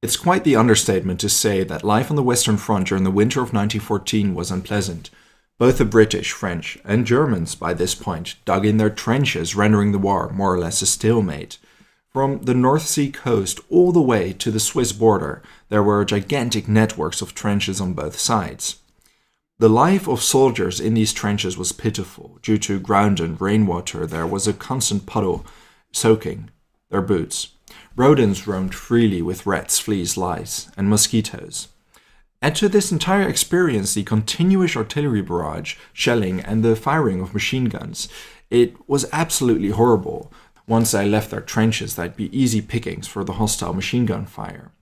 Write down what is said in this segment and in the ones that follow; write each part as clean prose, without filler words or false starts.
It's quite the understatement to say that life on the Western Front during the winter of 1914 was unpleasant. Both the British, French, and Germans by this point dug in their trenches, rendering the war more or less a stalemate. From the North Sea coast all the way to the Swiss border, there were gigantic networks of trenches on both sides. The life of soldiers in these trenches was pitiful. Due to ground and rainwater, there was a constant puddle soaking their boots. Rodents roamed freely with rats, fleas, lice, and mosquitoes. Add to this entire experience the continuous artillery barrage, shelling, and the firing of machine guns. It was absolutely horrible. Once they left their trenches, they'd be easy pickings for the hostile machine gun fire.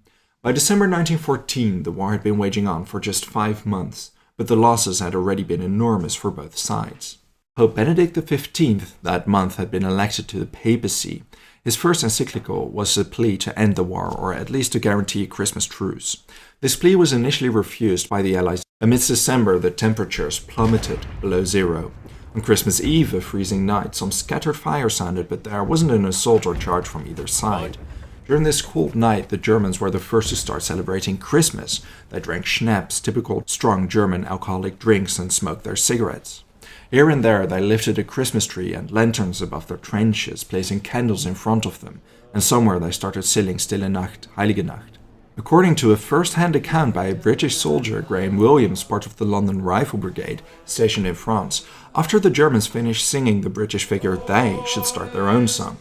By December 1914, the war had been waging on for just 5 months, but the losses had already been enormous for both sides. Pope Benedict XV that month had been elected to the papacy. His first encyclical was a plea to end the war, or at least to guarantee a Christmas truce. This plea was initially refused by the Allies. Amidst December, the temperatures plummeted below zero. On Christmas Eve, a freezing night, some scattered fire sounded, but there wasn't an assault or charge from either side. During this cold night, the Germans were the first to start celebrating Christmas. They drank schnapps, typical strong German alcoholic drinks, and smoked their cigarettes. Here and there, they lifted a Christmas tree and lanterns above their trenches, placing candles in front of them, and somewhere they started singing Stille Nacht, Heilige Nacht. According to a first-hand account by a British soldier, Graham Williams, part of the London Rifle Brigade, stationed in France, after the Germans finished singing, the British figured they should start their own song.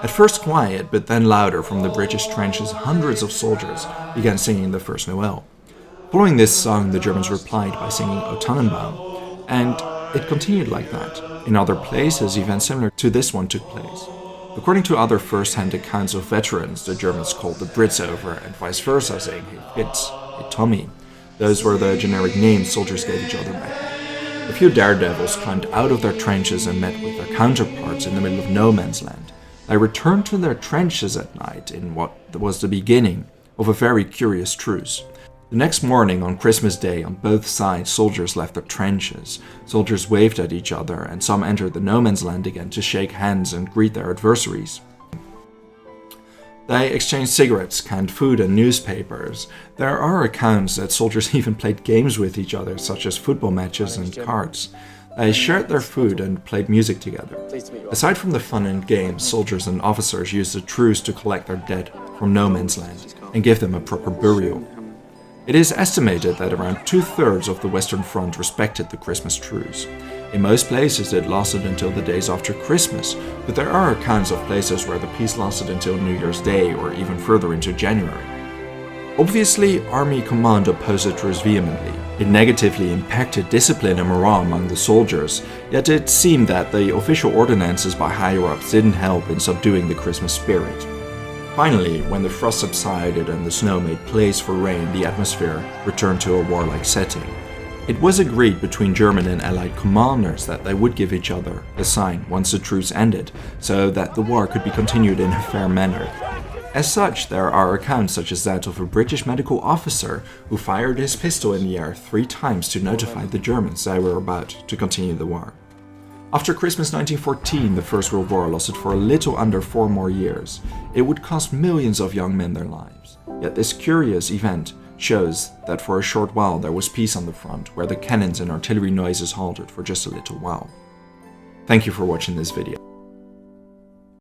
At first quiet, but then louder from the British trenches, hundreds of soldiers began singing the first Noel. Following this song, the Germans replied by singing O Tannenbaum, and it continued like that. In other places, events similar to this one took place. According to other first-hand accounts of veterans, the Germans called the Brits over and vice versa, saying "Hey Fritz," "Hey Tommy." Those were the generic names soldiers gave each other back then. A few daredevils climbed out of their trenches and met with their counterparts in the middle of no man's land. They returned to their trenches at night in what was the beginning of a very curious truce. The next morning, on Christmas Day, on both sides, soldiers left their trenches. Soldiers waved at each other, and some entered the no man's land again to shake hands and greet their adversaries. They exchanged cigarettes, canned food, and newspapers. There are accounts that soldiers even played games with each other, such as football matches and cards. They shared their food and played music together. Aside from the fun and games, soldiers and officers used the truce to collect their dead from no man's land and give them a proper burial. It is estimated that around 2/3 of the Western Front respected the Christmas truce. In most places it lasted until the days after Christmas, but there are accounts of places where the peace lasted until New Year's Day or even further into January. Obviously, army command opposed the truce vehemently. It negatively impacted discipline and morale among the soldiers, yet it seemed that the official ordinances by higher-ups didn't help in subduing the Christmas spirit. Finally, when the frost subsided and the snow made place for rain, the atmosphere returned to a warlike setting. It was agreed between German and Allied commanders that they would give each other a sign once the truce ended, so that the war could be continued in a fair manner. As such, there are accounts such as that of a British medical officer who fired his pistol in the air 3 times to notify the Germans they were about to continue the war. After Christmas 1914, the First World War lasted for a little under 4 more years. It would cost millions of young men their lives. Yet this curious event shows that for a short while there was peace on the front, where the cannons and artillery noises halted for just a little while. Thank you for watching this video.